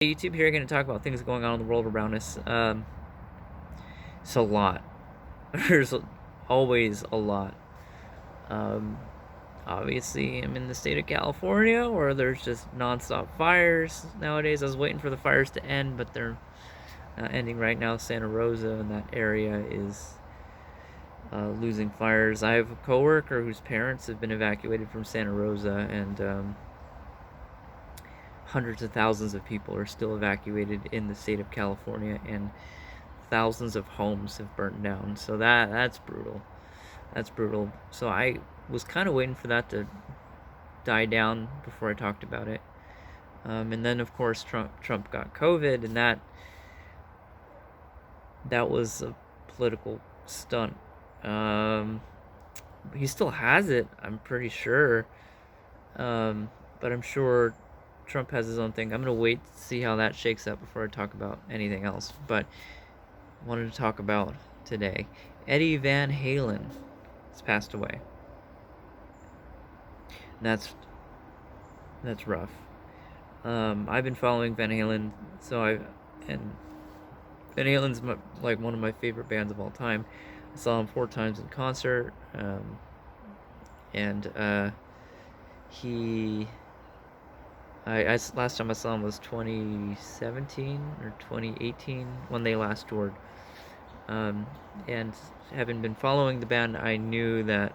YouTube here, going to talk about things going on in the world around us. It's a lot. There's always a lot. Um, Obviously, I'm in the state of California where there's just nonstop fires nowadays. I was waiting for the fires to end, but they're not ending right now. Santa Rosa and that area is losing fires. I have a coworker whose parents have been evacuated from Santa Rosa, and hundreds of thousands of people are still evacuated in the state of California, and thousands of homes have burnt down. So that's brutal. That's brutal. So I was kind of waiting for that to die down before I talked about it. And then of course Trump got COVID, and that was a political stunt. Um, he still has it, I'm pretty sure. But I'm sure Trump has his own thing. I'm gonna wait to see how that shakes up before I talk about anything else. But I wanted to talk about today. Eddie Van Halen has passed away. And that's rough. I've been following Van Halen, and Van Halen's like one of my favorite bands of all time. I saw him 4 times in concert, and he last time I saw him was 2017 or 2018 when they last toured. And having been following the band, I knew that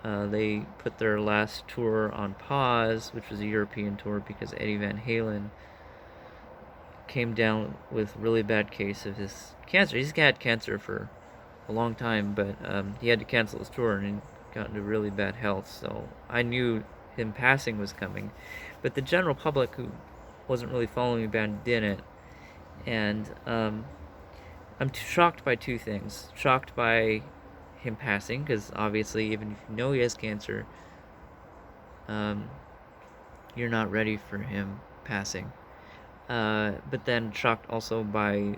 they put their last tour on pause, which was a European tour, because Eddie Van Halen came down with a really bad case of his cancer. He's had cancer for a long time, but he had to cancel his tour and he got into really bad health. So I knew him passing was coming, but the general public who wasn't really following the band didn't. And I'm shocked by two things. Shocked by him passing, because obviously, even if you know he has cancer, um, you're not ready for him passing. But then shocked also by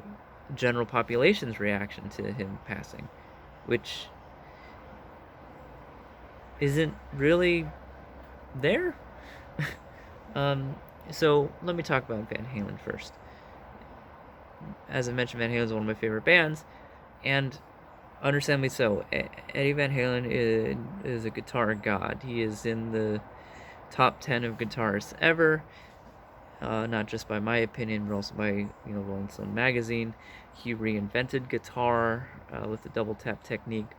general population's reaction to him passing, which isn't really there. um, so let me talk about Van Halen first. As I mentioned, Van Halen is one of my favorite bands, and understandably so. Eddie Van Halen is a guitar god. He is in the top 10 of guitarists ever, not just by my opinion, but also by Rolling Stone magazine. He reinvented guitar with the double tap technique.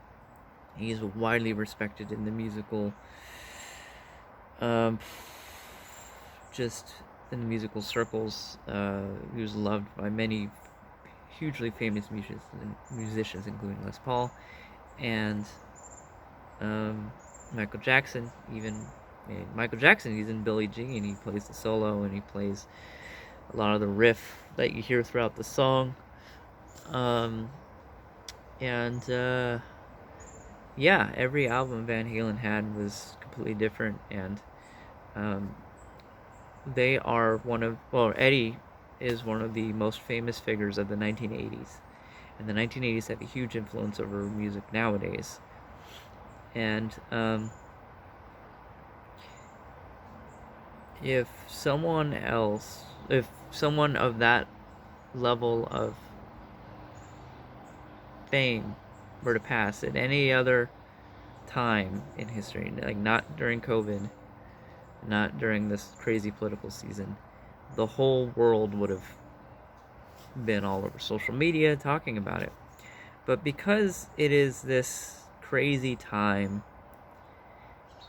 He's widely respected in the musical, um, just in the musical circles. He was loved by many hugely famous musicians, including Les Paul and Michael Jackson. Michael Jackson, he's in Billie Jean. He plays the solo, and he plays a lot of the riff that you hear throughout the song. Um, and yeah, every album Van Halen had was completely different, and um, they are Eddie is one of the most famous figures of the 1980s. And the 1980s have a huge influence over music nowadays. And if someone of that level of fame were to pass at any other time in history, like not during COVID, not during this crazy political season, the whole world would have been all over social media talking about it. But because it is this crazy time,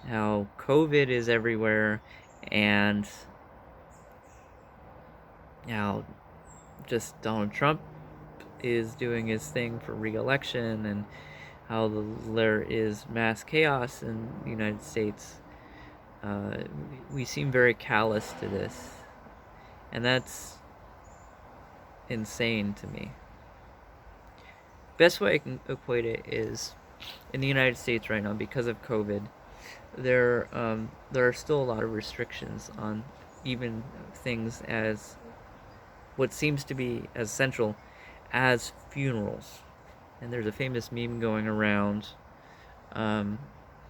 how COVID is everywhere, and now just Donald Trump is doing his thing for re-election, and how there is mass chaos in the United States, we seem very callous to this, and that's insane to me. Best way I can equate it is, in the United States right now, because of COVID, there are still a lot of restrictions on even things as what seems to be as central as funerals. And there's a famous meme going around,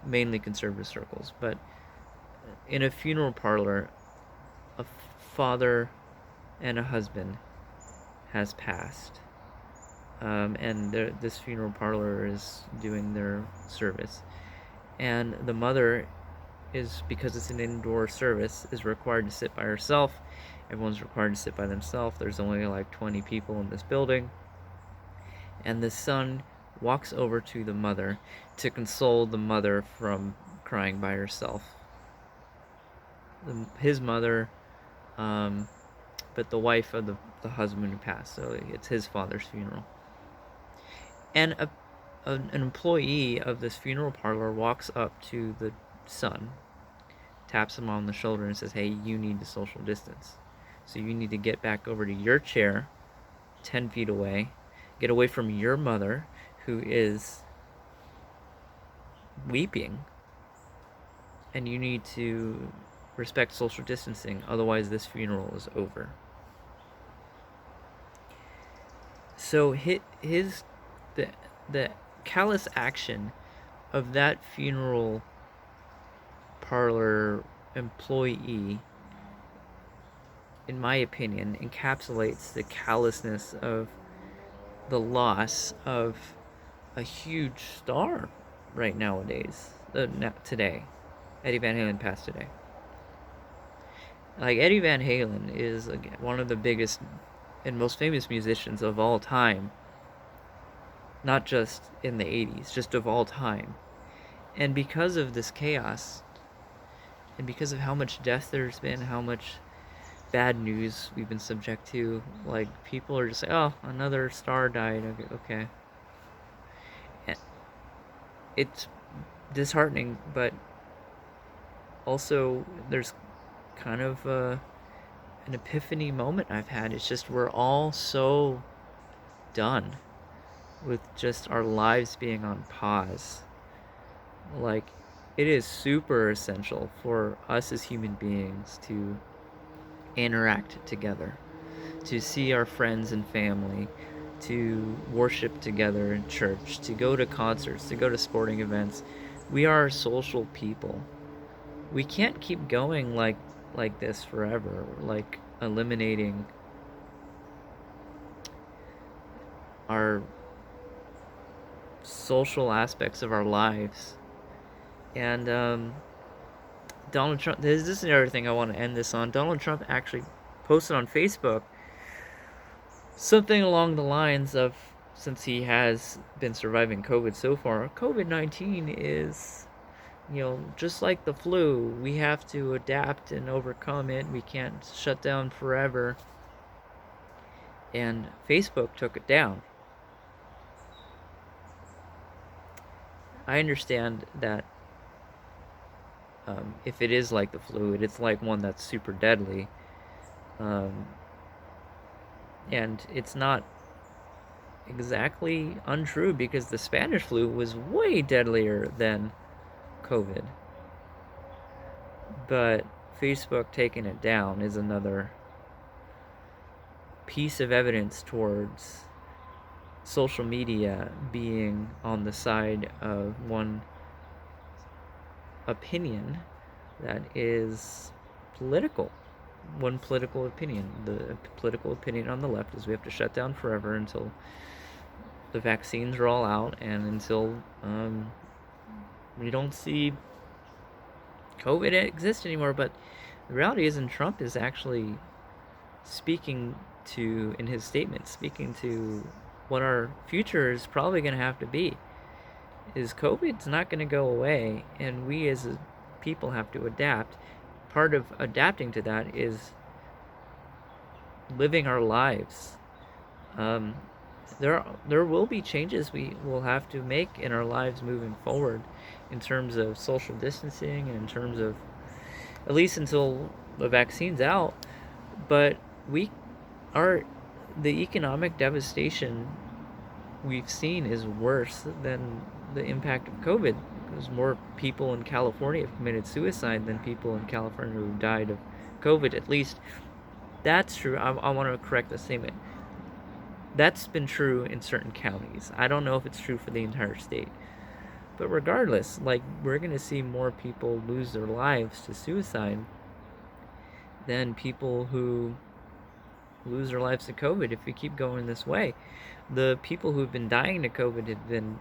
mainly conservative circles, but in a funeral parlor, a father and a husband has passed. And this funeral parlor is doing their service. And the mother is, because it's an indoor service, is required to sit by herself. Everyone's required to sit by themselves. There's only like 20 people in this building. And the son walks over to the mother to console the mother from crying by herself. His mother, but the wife of the husband who passed, so it's his father's funeral. And an employee of this funeral parlor walks up to the son, taps him on the shoulder and says, hey, you need to social distance. So you need to get back over to your chair 10 feet away, get away from your mother, who is weeping, and you need to respect social distancing, otherwise this funeral is over. So the callous action of that funeral parlor employee, in my opinion, encapsulates the callousness of the loss of a huge star right nowadays. Today, Eddie Van Halen passed today. Like, Eddie Van Halen is one of the biggest and most famous musicians of all time. Not just in the 80s, just of all time. And because of this chaos, and because of how much death there's been, how much bad news we've been subject to, like, people are just like, oh, another star died, okay. It's disheartening, but also there's kind of an epiphany moment I've had. It's just, we're all so done with just our lives being on pause. Like, it is super essential for us as human beings to interact together, to see our friends and family, to worship together in church, to go to concerts, to go to sporting events. We are social people. We can't keep going like this forever, like eliminating our social aspects of our lives. And Donald Trump, this is another thing I want to end this on. Donald Trump actually posted on Facebook something along the lines of, since he has been surviving COVID so far, COVID-19 is, just like the flu. We have to adapt and overcome it. We can't shut down forever. And Facebook took it down. I understand that if it is like the flu, it's like one that's super deadly. And it's not exactly untrue, because the Spanish flu was way deadlier than COVID. But Facebook taking it down is another piece of evidence towards social media being on the side of one opinion that is political. One political opinion. The political opinion on the left is we have to shut down forever until the vaccines are all out, and until we don't see COVID exist anymore. But the reality is, and Trump is actually speaking to, in his statement, speaking to what our future is probably going to have to be, is COVID's not going to go away, and we as a people have to adapt. Part of adapting to that is living our lives. There will be changes we will have to make in our lives moving forward, in terms of social distancing, and in terms of, at least until the vaccine's out. But the economic devastation we've seen is worse than the impact of COVID, because more people in California have committed suicide than people in California who died of COVID. At least that's true. I want to correct the statement. That's been true in certain counties. I don't know if it's true for the entire state. But regardless, like, we're going to see more people lose their lives to suicide than people who lose their lives to COVID if we keep going this way. The people who've been dying to COVID have been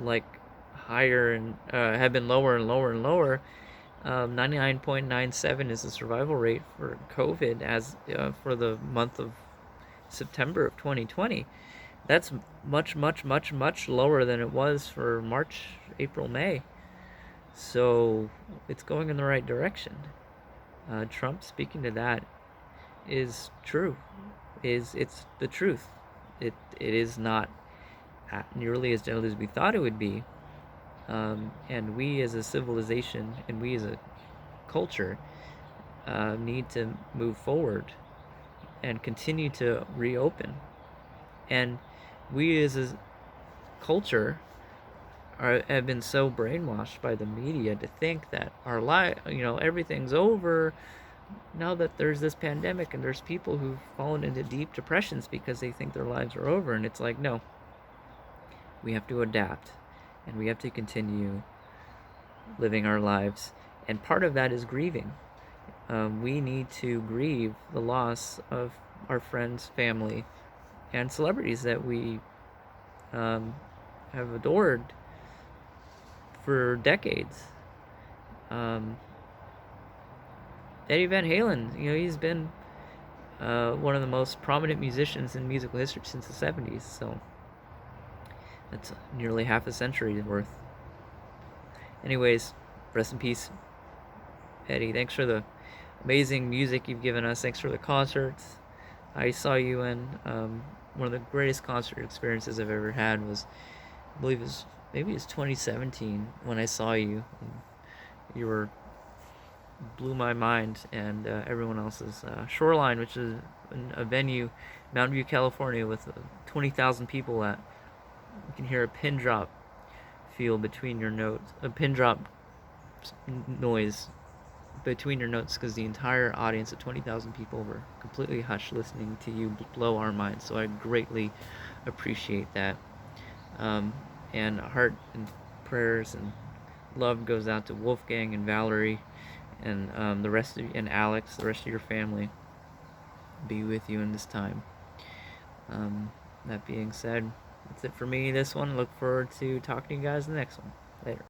like higher and have been lower and lower and lower. 99.97 is the survival rate for COVID as for the month of September of 2020. That's much, much, much, much lower than it was for March, April, May. So it's going in the right direction. Trump speaking to that is true. It's the truth. It is not nearly as deadly as we thought it would be. And we as a civilization and we as a culture need to move forward and continue to reopen. And we as a culture have been so brainwashed by the media to think that our life, everything's over now that there's this pandemic, and there's people who've fallen into deep depressions because they think their lives are over. And it's like, no, we have to adapt and we have to continue living our lives. And part of that is grieving. We need to grieve the loss of our friends, family, and celebrities that we have adored for decades. Eddie Van Halen, he's been one of the most prominent musicians in musical history since the 70s, so that's nearly half a century worth. Anyways, rest in peace, Eddie. Thanks for the amazing music you've given us. Thanks for the concerts. I saw you in one of the greatest concert experiences I've ever had was, I believe maybe it was 2017 when I saw you. You were blew my mind, and everyone else's. Shoreline, which is a venue, Mountain View, California, with 20,000 people at. You can hear a pin drop feel between your notes, a pin drop noise between your notes, because the entire audience of 20,000 people were completely hushed listening to you blow our minds. So I greatly appreciate that. And heart and prayers and love goes out to Wolfgang and Valerie and the rest of and Alex, the rest of your family. Be with you in this time. That being said, that's it for me this one. Look forward to talking to you guys in the next one. Later.